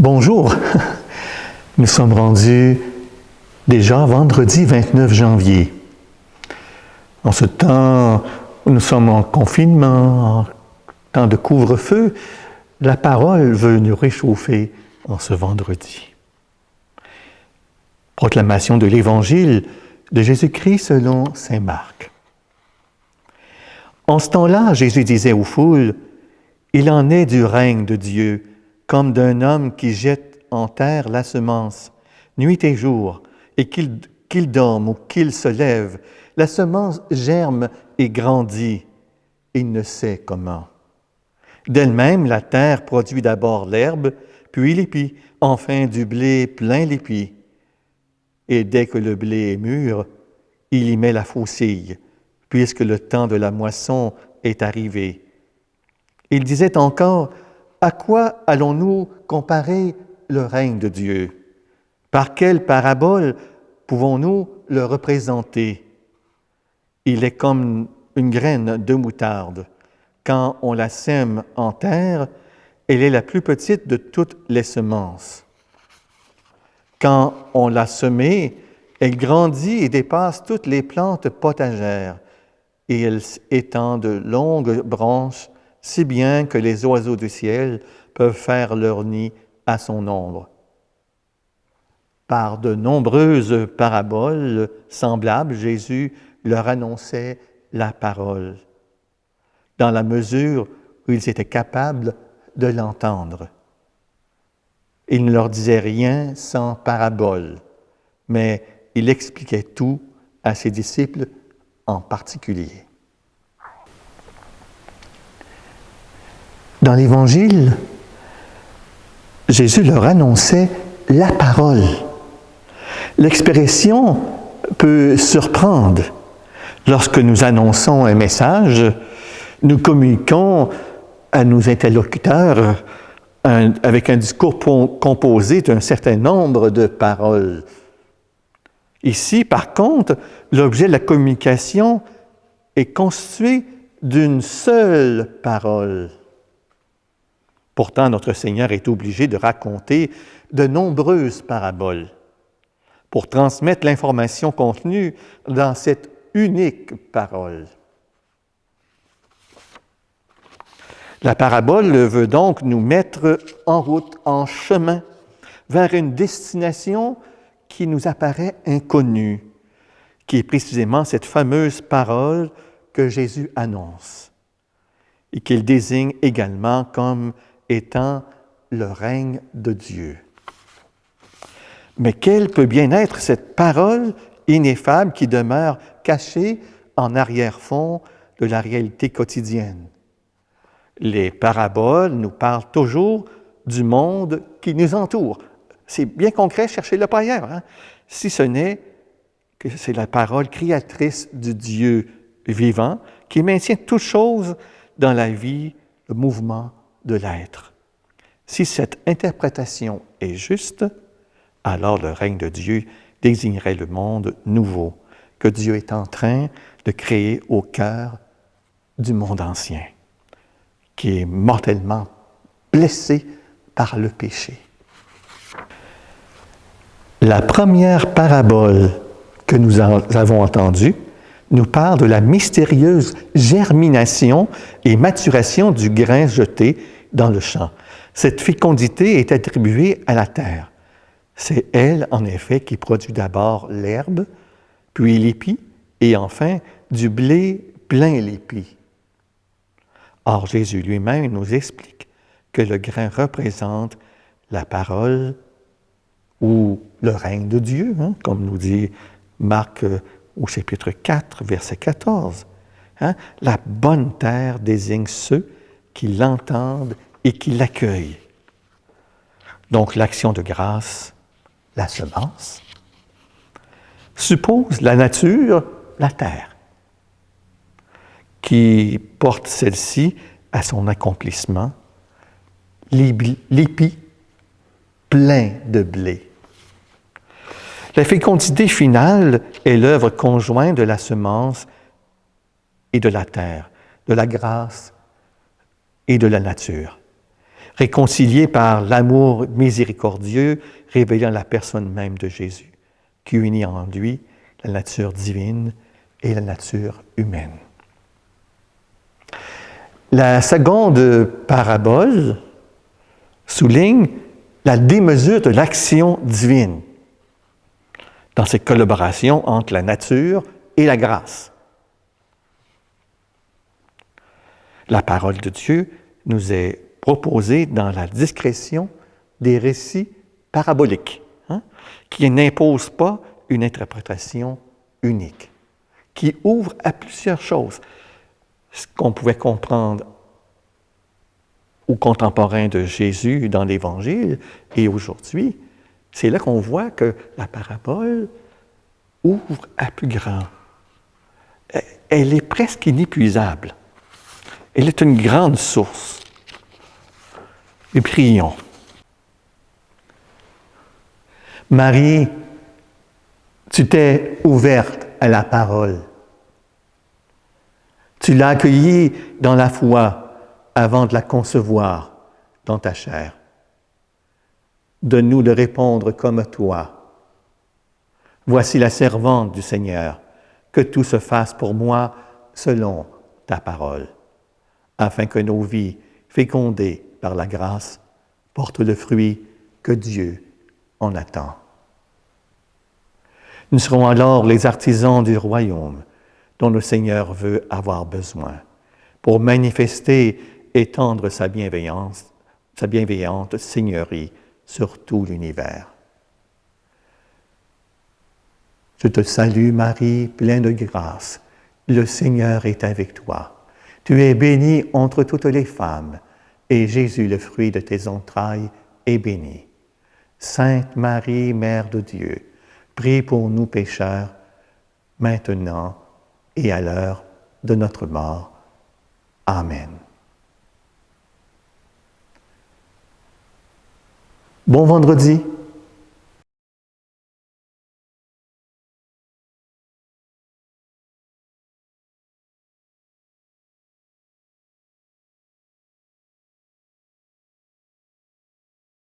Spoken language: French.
Bonjour, nous sommes rendus déjà vendredi 29 janvier. En ce temps où nous sommes en confinement, en temps de couvre-feu, la parole veut nous réchauffer en ce vendredi. Proclamation de l'Évangile de Jésus-Christ selon saint Marc. En ce temps-là, Jésus disait aux foules, « Il en est du règne de Dieu, comme d'un homme qui jette en terre la semence, nuit et jour, et qu'il dorme ou qu'il se lève, la semence germe et grandit, il ne sait comment. D'elle-même, la terre produit d'abord l'herbe, puis l'épi, enfin du blé plein l'épi. Et dès que le blé est mûr, il y met la faucille, puisque le temps de la moisson est arrivé. » Il disait encore, « À quoi allons-nous comparer le règne de Dieu? Par quelle parabole pouvons-nous le représenter? Il est comme une graine de moutarde. Quand on la sème en terre, elle est la plus petite de toutes les semences. Quand on l'a semée, elle grandit et dépasse toutes les plantes potagères, et elle étend de longues branches, si bien que les oiseaux du ciel peuvent faire leur nid à son ombre. » Par de nombreuses paraboles semblables, Jésus leur annonçait la parole, dans la mesure où ils étaient capables de l'entendre. Il ne leur disait rien sans parabole, mais il expliquait tout à ses disciples en particulier. Dans l'Évangile, Jésus leur annonçait la parole. L'expression peut surprendre. Lorsque nous annonçons un message, nous communiquons à nos interlocuteurs avec un discours composé d'un certain nombre de paroles. Ici, par contre, l'objet de la communication est constitué d'une seule parole. Pourtant, notre Seigneur est obligé de raconter de nombreuses paraboles pour transmettre l'information contenue dans cette unique parole. La parabole veut donc nous mettre en route, en chemin, vers une destination qui nous apparaît inconnue, qui est précisément cette fameuse parole que Jésus annonce et qu'il désigne également comme étant le règne de Dieu. Mais quelle peut bien être cette parole ineffable qui demeure cachée en arrière-fond de la réalité quotidienne? Les paraboles nous parlent toujours du monde qui nous entoure. C'est bien concret, cherchez-le pas ailleurs, hein? Si ce n'est que c'est la parole créatrice du Dieu vivant qui maintient toutes choses dans la vie, le mouvement de l'être. Si cette interprétation est juste, alors le règne de Dieu désignerait le monde nouveau que Dieu est en train de créer au cœur du monde ancien, qui est mortellement blessé par le péché. La première parabole que nous avons entendue nous parle de la mystérieuse germination et maturation du grain jeté dans le champ. Cette fécondité est attribuée à la terre. C'est elle, en effet, qui produit d'abord l'herbe, puis l'épi, et enfin du blé plein l'épi. Or, Jésus lui-même nous explique que le grain représente la parole ou le règne de Dieu, hein, comme nous dit Marc au chapitre 4, verset 14. Hein? La bonne terre désigne ceux qui l'entendent et qui l'accueillent. Donc, l'action de grâce, la semence, suppose la nature, la terre, qui porte celle-ci à son accomplissement, l'épi plein de blé. La fécondité finale est l'œuvre conjointe de la semence et de la terre, de la grâce et de la nature. réconciliés par l'amour miséricordieux révélant la personne même de Jésus, qui unit en lui la nature divine et la nature humaine. La seconde parabole souligne la démesure de l'action divine dans cette collaboration entre la nature et la grâce. La parole de Dieu nous est proposée dans la discrétion des récits paraboliques, qui n'imposent pas une interprétation unique, qui ouvrent à plusieurs choses. Ce qu'on pouvait comprendre aux contemporains de Jésus dans l'Évangile et aujourd'hui, c'est là qu'on voit que la parabole ouvre à plus grand. Elle est presque inépuisable. Elle est une grande source. Et prions. Marie, tu t'es ouverte à la parole. Tu l'as accueillie dans la foi avant de la concevoir dans ta chair. Donne-nous de répondre comme toi. Voici la servante du Seigneur, que tout se fasse pour moi selon ta parole, afin que nos vies, fécondées par la grâce, portent le fruit que Dieu en attend. Nous serons alors les artisans du royaume dont le Seigneur veut avoir besoin pour manifester et tendre sa bienveillante seigneurie sur tout l'univers. Je te salue Marie, pleine de grâce. Le Seigneur est avec toi. Tu es bénie entre toutes les femmes, et Jésus, le fruit de tes entrailles, est béni. Sainte Marie, Mère de Dieu, prie pour nous pécheurs, maintenant et à l'heure de notre mort. Amen. Bon vendredi.